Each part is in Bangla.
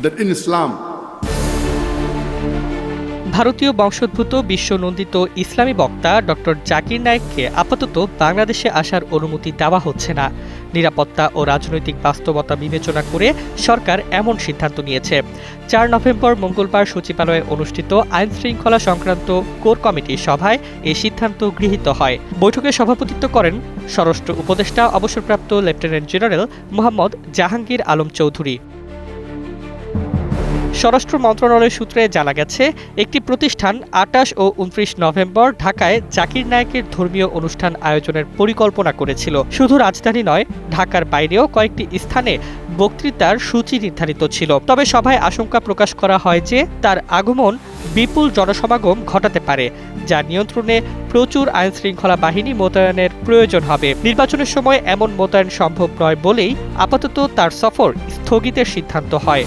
that in Islam, ভারতীয় বংশোদ্ভূত বিশ্বনন্দিত ইসলামী বক্তা ডক্টর জাকির নায়েককে আপাতত বাংলাদেশে আসার অনুমতি দেওয়া হচ্ছে না। নিরাপত্তা ও রাজনৈতিক বাস্তবতা বিবেচনা করে সরকার এমন সিদ্ধান্ত নিয়েছে। ৪ নভেম্বর মঙ্গলবার সচিবালয়ে অনুষ্ঠিত আইন শৃঙ্খলা সংক্রান্ত কোর কমিটির সভায় এই সিদ্ধান্ত গৃহীত হয়। বৈঠকে সভাপতিত্ব করেন স্বরাষ্ট্র উপদেষ্টা অবসরপ্রাপ্ত লেফটেন্যান্ট জেনারেল মোহাম্মদ জাহাঙ্গীর আলম চৌধুরী। স্বরাষ্ট্র মন্ত্রণালয় সূত্রে জানা গেছে, একটি প্রতিষ্ঠান ২৮ ও ২৯ নভেম্বর ঢাকায় জাকির নায়েকের ধর্মীয় অনুষ্ঠান আয়োজনের পরিকল্পনা করেছিল। শুধু রাজধানী নয়, ঢাকার বাইরেও কয়েকটি স্থানে বক্তৃতার সূচি নির্ধারিত ছিল। তবে সভায় আশঙ্কা প্রকাশ করা হয় যে তার আগমন বিপুল জনসমাগম ঘটাতে পারে, যা নিয়ন্ত্রণে প্রচুর আইনশৃঙ্খলা বাহিনী মোতায়েনের প্রয়োজন হবে। নির্বাচনের সময় এমন মোতায়েন সম্ভব নয় বলেই আপাতত তার সফর স্থগিতের সিদ্ধান্ত হয়।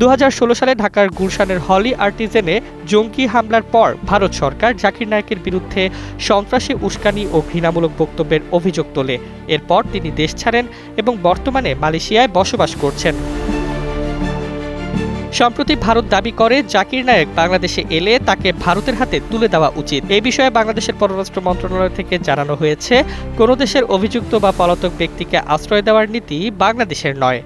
২০১৬ সালে ঢাকার গুলশানের হলি আর্টিজেনে জঙ্গি হামলার পর ভারত সরকার জাকির নায়েকের বিরুদ্ধে সন্ত্রাসী উস্কানি ও ঘৃণামূলক বক্তব্যের অভিযোগ তোলে। এরপর তিনি দেশ ছাড়েন এবং বর্তমানে মালয়েশিয়ায় বসবাস করছেন। সম্প্রতি ভারত দাবি করে জাকির নায়েক বাংলাদেশে এলে তাকে ভারতের হাতে তুলে দেওয়া উচিত। এই বিষয়ে বাংলাদেশের পররাষ্ট্র মন্ত্রণালয় থেকে জানানো হয়েছে, কোনো দেশের অভিযুক্ত বা পলাতক ব্যক্তিকে আশ্রয় দেওয়ার নীতি বাংলাদেশের নয়।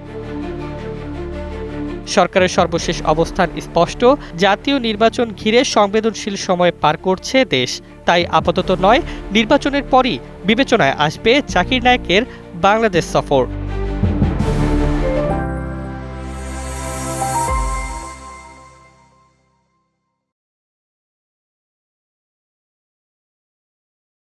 সরকারের সর্বশেষ অবস্থান স্পষ্ট, জাতীয় নির্বাচন ঘিরে সংবেদনশীল সময় পার করছে দেশ। তাই আপাতত নয়, নির্বাচনের পরই বিবেচনায় আসবে জাকির নায়েকের বাংলাদেশ সফর।